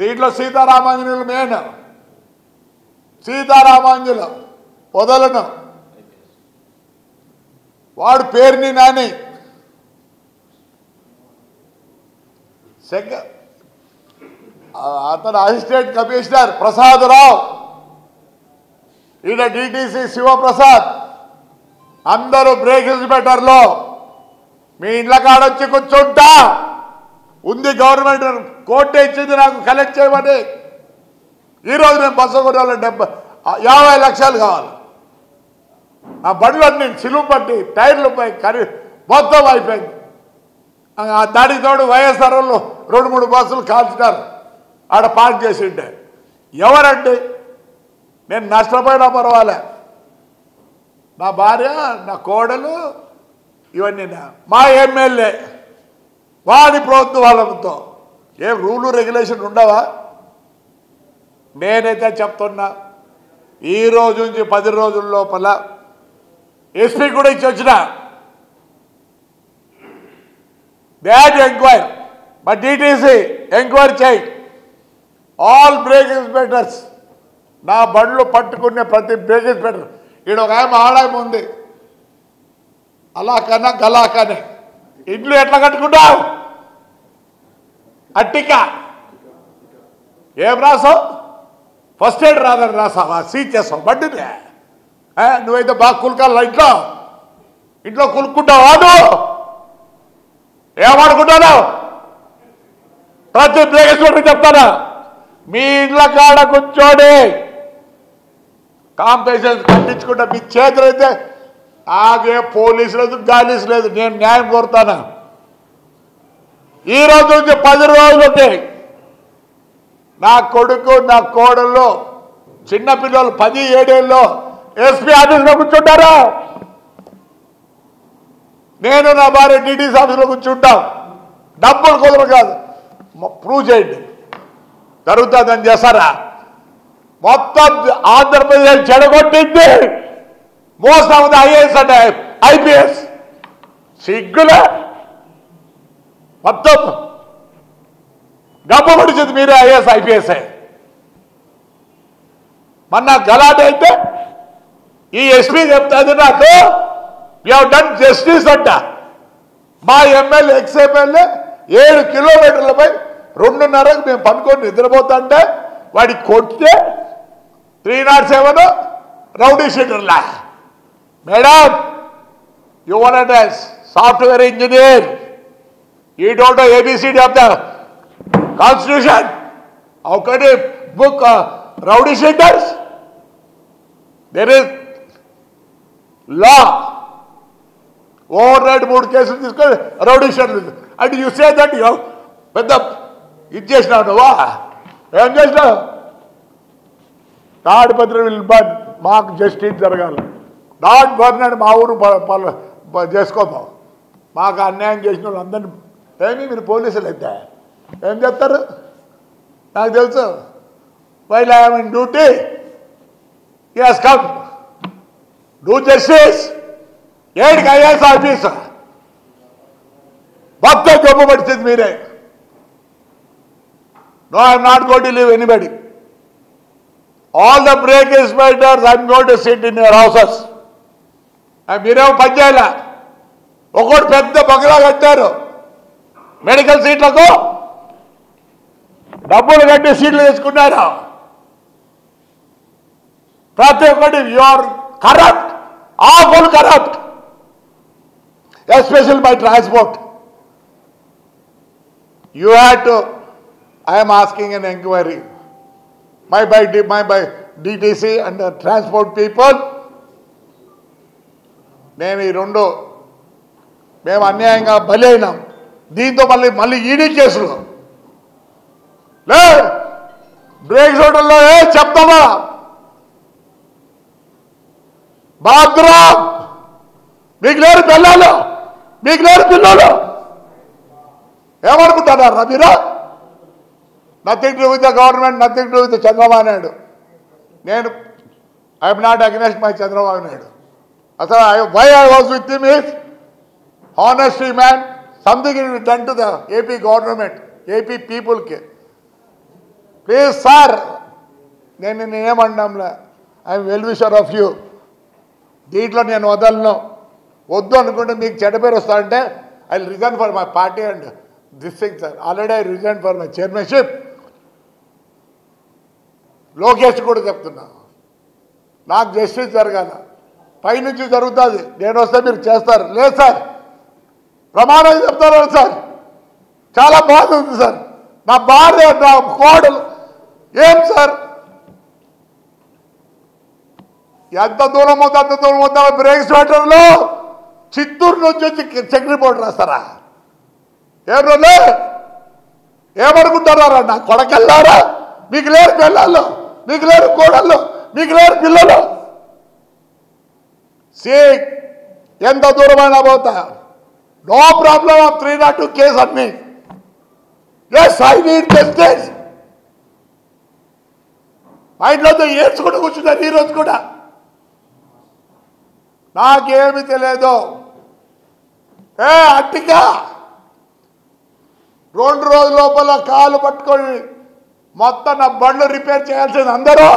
దీంట్లో సీతారామాంజనులు మెయిన్. సీతారామాంజులు వదలను. వాడు పేరుని నాని అతను అసిస్టెంట్ కమిషనర్ ప్రసాదరావు, ఈయన డిటిసి శివప్రసాద్, అందరూ బ్రేక్ ఇన్స్పెక్టర్లో మీ ఇండ్ల కాడొచ్చి కూర్చుంటా ఉంది. గవర్నమెంట్ కోర్టు ఇచ్చింది నాకు కలెక్ట్ చేయమని. ఈరోజు నేను బస్సు కొనాలి 50 లక్షలు కావాలి. ఆ బండ్లన్నీ సిలువు పట్టి టైర్లు పై మొత్తం అయిపోయింది. దానికి తోడు వైఎస్ఆర్ వాళ్ళు 2-3 బస్సులు కాల్చినారు ఆడ పార్క్ చేసి ఉంటే. ఎవరండి? నేను నష్టపోయినా పర్వాలే, నా భార్య నా కోడలు ఇవన్నీ మా ఎమ్మెల్యే వాడి ప్రభుత్వాలతో ఏం రూలు రెగ్యులేషన్ ఉండవా? నేనైతే చెప్తున్నా, ఈ రోజు నుంచి 10 రోజుల లోపల ఎస్పీ కూడా ఇచ్చి వచ్చిన బ్యాడ్ ఎంక్వైరీ మా డిటిసి ఎంక్వైరీ చేయి. ఆల్ బ్రేక్ ఇన్స్పెక్టర్స్ నా బండ్లు పట్టుకునే ప్రతి బ్రేక్ ఇన్స్పెక్టర్. ఈడ ఒక ఆడాయం ఉంది అలాకన్నా గలాకనే. ఇండ్లు ఎట్లా కట్టుకుంటావు? అట్టిక ఏం రాసావు? ఫస్ట్ ఎయిడ్ రాదని రాసావా? సీజ్ చేస్తావు బండిని. నువ్వైతే బాగా కులకాల ఇంట్లో కులుక్కుంటావు. వాడు ఏమనుకుంటాను? ప్రతి బ్రేక్ ఇన్స్పెక్టర్ చెప్తాను, మీ ఇండ్ల కాడ కూర్చోండి కాంపెన్సేషన్ కట్టించుకుంటా. మీ చేతులు అయితే ఆగే పోలీసు లేదు, గాలీసు లేదు. నేను న్యాయం కోరుతాను. ఈ రోజు నుంచి 10 రోజులకి నా కొడుకు నా కోడళ్ళు చిన్నపిల్లలు 10-7 ఏళ్ళు ఎస్పీ ఆఫీస్లో కూర్చుంటారా? నేను నా భార్య డిటిసి ఆఫీస్లో కూర్చుంటాం. డబ్బులు కుదరదు కాదు, ప్రూవ్ చేయండి. జరుగుతుందని చేస్తారా? మొత్తం ఆంధ్రప్రదేశ్ చెడగొట్టింది మోస్ట్ ఆఫ్ ది ఐఏఎస్ అంటే ఐపీఎస్. సిగ్గులే, మొత్తం డబ్బు పడిచింది మీరే ఐఏఎస్ ఐపీఎస్. మొన్న గలాట అయితే ఈ ఎస్పీ చెప్తాది నాకు, యూ హావ్ డన్ జస్టిస్ అంట. మా ఎమ్మెల్యే ఎమ్మెల్యే 7 కిలోమీటర్లపై 2:30కు మేము పనుకొని నిద్రపోతుంటే వాడికి కొట్టితే 307 రౌడీ షీటర్లా. Madam, you want a software engineer, you don't know ABCD of the constitution. How can you book rowdy sheeters? There is law. Overnight 3 కేసులు తీసుకొని రౌడీ షీటర్లు అంటే యూ సే దట్ యూ పెద్ద ఇది చేసినావు. నువ్వా ఏం చేసినావు? తాడిపత్రి విల్ బర్న్, మాకు జస్టిస్ జరగాలి. నాట్ బర్న్ అని మా ఊరు చేసుకోతాం. మాకు అన్యాయం చేసిన వాళ్ళు అందరినీ ఏమి మీరు పోలీసులు అయితే ఏం చెప్తారు? నాకు తెలుసు. While I am in duty, he has come do justice. ఏడికి ఐఏఎస్ ఆఫీసర్ మొత్తం జబ్బు పడుతుంది మీరే. No, I am not going to leave anybody. All the brake inspectors, I am going to sit in your houses. మీరేమో పని చేయాల. ఒకటి పెద్ద బగలా కట్టారు మెడికల్ సీట్లకు, డబ్బులు కట్టి సీట్లు తీసుకున్నారు. ప్రతి ఒక్కటి you are corrupt, all corrupt, especial by transport. You had to, I am asking an inquiry. My by DTC and the transport people. నేను ఈ రెండు మేము అన్యాయంగా బలి అయినాం. దీంతో మళ్ళీ ఈడీ కేసులు లే బ్రేక్ హోటల్లో చెప్తామా? బాత్రూమ్ మీకు లేరు పిల్లలు, మీకు లేరు పిల్లలు ఏమనుకుంటున్నారా మీరు? Nothing to with the government, nothing to with Chandrababu Naidu. నేను I'm not against my Chandrababu Naidu. అసలు why I was with him is honesty man, something it done to the AP government, AP పీపుల్కి. ప్లీజ్ సార్, నేనేమన్నాంలే, I'm well wisher of you. దీంట్లో నేను వదలను. వద్దు అనుకుంటే మీకు చెడ్డ పేరు వస్తానంటే I resign for my party and this thing sir. Already I resign for my chairmanship. Lokesh కూడా చెప్తున్నా, నాకు జస్టిస్ జరగాల, పైనుంచి జరుగుతుంది, నేను వస్తే మీరు చేస్తారు. లేదు సార్, ప్రమాణం చెప్తారు సార్, చాలా బాధ ఉంది సార్, నా భార్య నా కోడలు. ఏం సార్, ఎంత దూరం అవుతా అంత దూరం అవుతా బ్రేక్ స్వెటర్లో చిత్తూరు నుంచి వచ్చి చెక్ రిపోర్ట్ రాస్తారా? ఏం రోజులే ఏమనుకుంటారా? నా కొడకెళ్ళారా? మీకు లేరు పిల్లలు, మీకు లేరు కోడళ్ళు, మీకు లేరు పిల్లలు. ఎంత దూరమైనా పోతా, నో ప్రాబ్లమ్ ఆఫ్ 302 కేసు అన్ని. Yes, I need justice. మా ఇంట్లో ఏడ్చుకుంటూ కూర్చున్నారు ఈరోజు కూడా. నాకేమి తెలియదు. అట్టిగా 2 రోజుల లోపల కాలు పట్టుకొని మొత్తం నా బండ్లు రిపేర్ చేయాల్సింది అందరూ.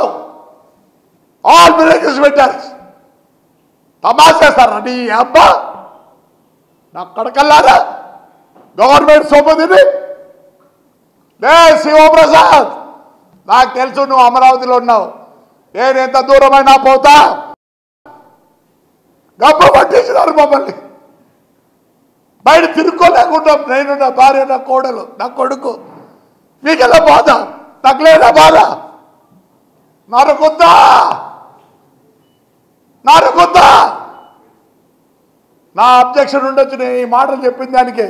ఆల్ విలేజెస్ పెట్టారు. తమాషేస్తారా నీ అబ్బా? నా కడకల్లారా గవర్నమెంట్ సొమ్ముదిని. లే శివప్రసాద్, నాకు తెలుసు నువ్వు అమరావతిలో ఉన్నావు, నేను ఎంత దూరమైనా పోతా. గబ్బు పట్టేసినారు మమ్మల్ని, బయట తిరుక్కోలేకుండా. నేను, నా భార్య, నా కోడలు, నా కొడుకు. మీకెలా బాధ? నాకు లేదా బాధ? నరుకుద్దా, నరుకుద్దా. నా అబ్జెక్షన్ ఉండొచ్చు నేను ఈ మాటలు చెప్పిన దానికి.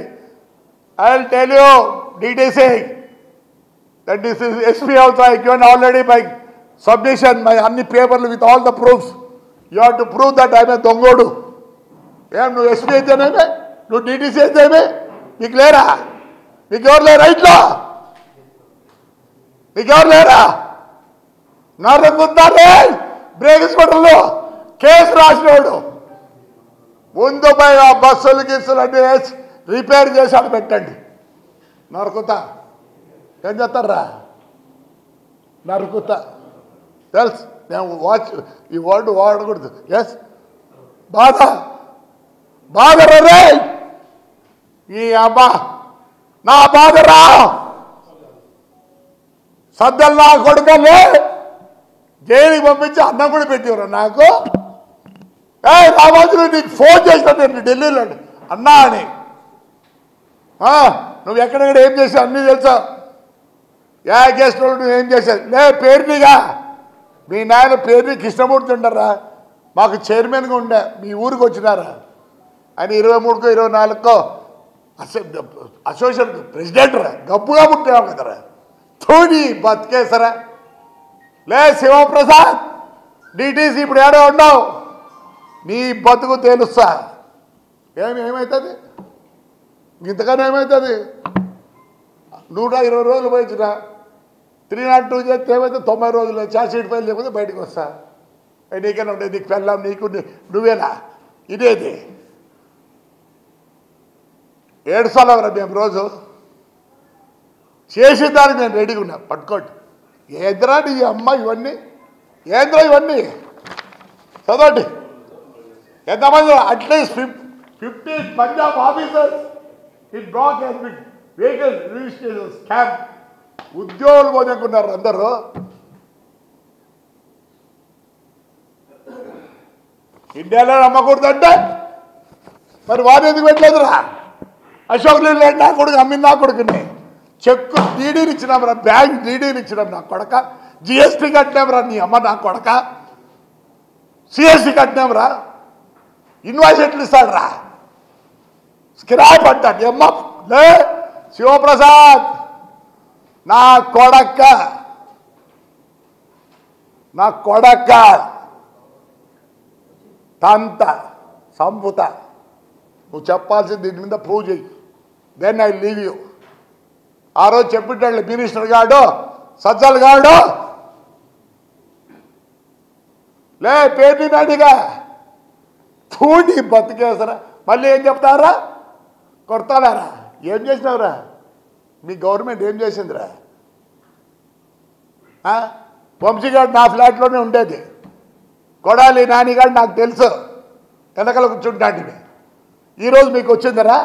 I will tell you details that this is SP also I given already by submission my అన్ని పేపర్లు with all the proofs. You have to prove that I am a దొంగోడు. ఏం నువ్వు SP అయితేనేమే, నువ్వు DTC అయితేనే, మీకు లేరా? మీకు ఎవరు లేరా ఇట్లా? మీకు ఎవరు లేరా? నరుకుతారే బ్రేక్ స్కూటర్లో కేసు రాసినోడు. ముందు పోయి ఆ బస్సులు గిస్సులు అన్నీ వేసి రిపేర్ చేసి అక్కడ పెట్టండి. నరుకుతా ఏం చేస్తారా? నరుకుతా తెలుసు. నేను ఈ వర్డ్ వాడకూడదు. ఎస్, బాధ బాధరా ఈ అబ్బా, నా బాధరా. సద్దలు నా కొడుకలే జైలుకి పంపించి అన్నం కూడా పెట్టివరా నాకు. రామాజులు నీకు ఫోన్ చేసినా నేను ఢిల్లీలో అన్నా అని. నువ్వు ఎక్కడెక్కడ ఏం చేసావు అన్నీ తెలుసా? గెస్ట్ నువ్వు ఏం చేశావు? లే పేరునిగా మీ నాయన పేరుని కృష్ణమూర్తి ఉండరా, మాకు చైర్మన్గా ఉండే. మీ ఊరికి వచ్చినారా ఆయన 23కో 24కో అసోసియేషన్ ప్రెసిడెంట్ రా, గబ్బుగా పుట్టావు కదరా. తోని బతికేసరా. లే శివప్రసాద్, DTC ఇప్పుడు ఏడో ఉన్నావు, నీ బతుకు తెలుస్తా. ఏమవుతుంది ఇంతకన్నా? ఏమవుతుంది? 120 రోజులు పోయించిన 302 చేస్తే ఏమైతే 90 రోజులు ఛార్జ్షీట్ ఫైల్ లేకపోతే బయటకు వస్తా. నీకైనా ఉండే, నీకు పెళ్ళాం, నీకు నువ్వేనా? ఇదేది ఏడుస్తారా మేము రోజు చేసే దానికి నేను రెడీగా ఉన్నా. పట్టుకోండి. ఏంద్రా నీ అమ్మ ఇవన్నీ? ఏంద్రా ఇవన్నీ? చదవండి ఎంతమంది. At least 15 Punjab officers in black హెస్ బిన్ వెహికల్ రిజిస్ట్రేషన్ స్కామ్. ఉద్యోగులు పోదనుకున్నారు అందరూ. ఇండియాలో నమ్మకూడదంటే మరి వారు ఎందుకు పెట్టలేదురా? అశోక్ లీలాండ్ నా కొడుకు అమ్మిన నా కొడుకుని చెక్కు డీడీలు ఇచ్చినాం రా, బ్యాంక్ డీడీలు ఇచ్చినాం నా కొడక. GST కట్టినాం రా నీ అమ్మ నా కొడక. CST కట్టినాం రా. ఇన్వాయిస్ ఎట్లు ఇస్తాడు రా? స్క్రాప్ అంటాడు అమ్మ. లే శివప్రసాద్, నా కొడక్క, నా కొడక్క తంత సంపుత. నువ్వు చెప్పాల్సింది దీని మీద ప్రూవ్ చేయి. Then I leave you. ఆ రోజు చెప్పిట్టాడు మినిస్టర్ గాడు, సజ్జల్ గాడు. లే పేటి నాడిగా చూడి బతికేసరా. మళ్ళీ ఏం చెప్తారా? కొడతాడారా? ఏం చేసినావురా? మీ గవర్నమెంట్ ఏం చేసిందిరా? వంశీగాడు నా ఫ్లాట్లోనే ఉండేది. కొడాలి నానిగాడు నాకు తెలుసు, వెనకాల కూర్చుంటాంటివి. ఈరోజు మీకు వచ్చిందరా?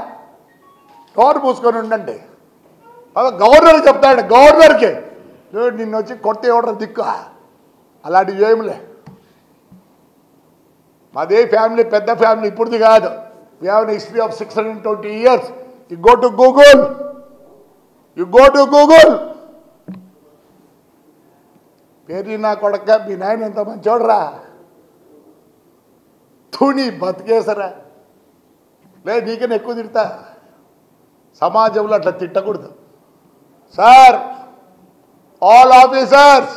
నోరు మూసుకొని ఉండండి. గవర్నర్కి చెప్తాడు, గవర్నర్కి నిన్ను వచ్చి కొత్త ఎవడరు దిక్కు, అలాంటివి ఏమిలే. మాదే ఫ్యామిలీ, పెద్ద ఫ్యామిలీ, ఇప్పుడుది కాదు. We have an history of 620 years. You go to Google, పేరు నా కొడక, మీ నాయన ఎంత మంచోడరా, తుని బతికేసరా. లేదు నీకన్నా ఎక్కువ తిడతా. సమాజంలో అట్లా తిట్టకూడదు sir. All officers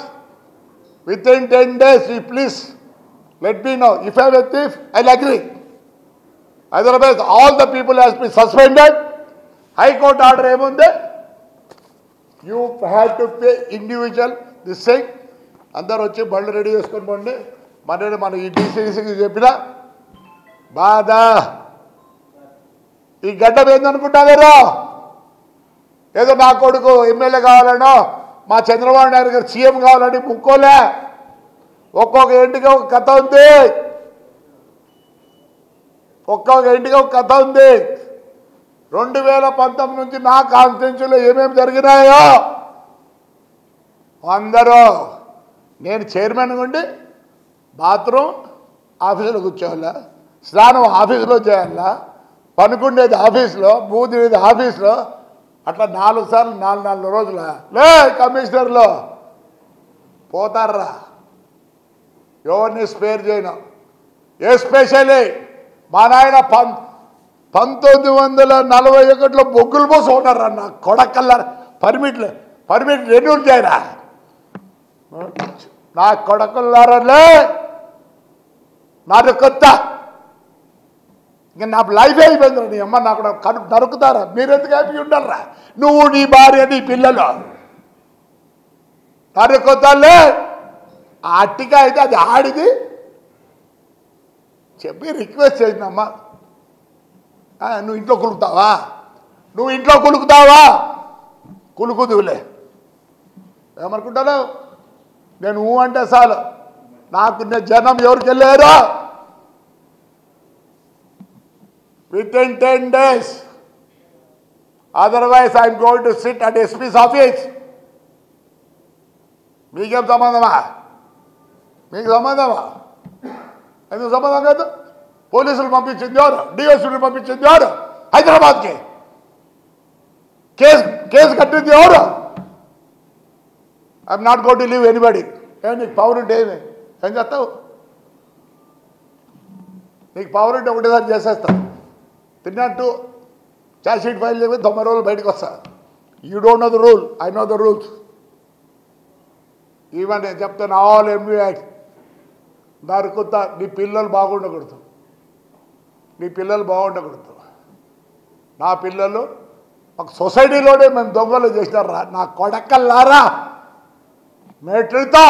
within 10 days you please let me know. If I have a thief, I'll agree. Otherwise all the people has been suspended. High Court order ఏముంది? You have to pay individual this thing. అందరూ వచ్చి బళ్ళు ready చేసుకొని పోండి. మన ఈ డీసీసీకి చెప్పిన బాధ. ఈ గడ్డ ఏందనుకుంటారో, ఏదో నా కొడుకు ఎమ్మెల్యే కావాలనో, మా చంద్రబాబు నాయుడు గారు సీఎం కావాలని ముక్కోలే. ఒక్కొక్క ఇంటికి ఒక కథ ఉంది, ఒక్కొక్క ఇంటికి ఒక కథ ఉంది. 2019 నుంచి నా కాన్స్టిట్యూన్సీలో ఏమేమి జరిగినాయో అందరూ, నేను చైర్మన్ ఉండి బాత్రూమ్ ఆఫీసులో కూర్చోవాలా, స్నానం ఆఫీసులో చేయాలా, పనుకుండేది ఆఫీసులో, బూదినేది ఆఫీసులో, అట్లా 4 సార్లు 4 రోజుల లే కమిషనర్లో పోతారా. ఎవరిని స్పేర్ చేయను. ఎస్పెషల్లీ మా నాయన 1941లో బొగ్గులు పోసి ఉన్నారా నా కొడకల్లా. పర్మిట్ రెన్యూల్ చేయరా నా కొడకల్లారలే. నాకు కొత్త ఇంకా నా లైఫ్ అయిపోయిందిరా. నీ అమ్మ నాకు నరుకుతారా? మీరెందుకు హ్యాపీ ఉండాలరా? నువ్వు, నీ భార్య, నీ పిల్లలు నరుకుతాలే. అట్టిగా అయితే అది ఆడిది చెప్పి రిక్వెస్ట్ చేసినమ్మా. నువ్వు ఇంట్లో కులుకుతావా? కులుకుదువులే. ఏమనుకుంటాను నేను అంటే చాలు. నాకు జనం ఎవరికి వెళ్ళారో within 10 days. Otherwise I am going to sit at SP's office. మీకేం సంబంధమా? మీకు సంబంధమా? ఎందుకు సంబంధం కాదు? పోలీసులు పంపించింది ఎవరు? డిఎస్పీలు పంపించింది ఎవరు? హైదరాబాద్కి కేసు కట్టింది ఎవరు? I'm not going to leave anybody. నీకు పవర్ ఉంటే ఏం చేస్తావు? నీకు పవర్ ఉంటే ఒకటేసారి చేసేస్తావు. తిన్నట్టు ఛార్జ్ షీట్ ఫైల్ చేసి 90 రోజులు బయటకు వస్తా. You don't know the rule, I know the rules. Even నేను చెప్తాను, ఆల్ ఎంబీ యాక్ట్ నరుకుతా. నీ పిల్లలు బాగుండకూడదు. నా పిల్లలు ఒక సొసైటీలోనే మేము దొంగలు చేసినారా నా కొడకల్లారా. మెట్రితో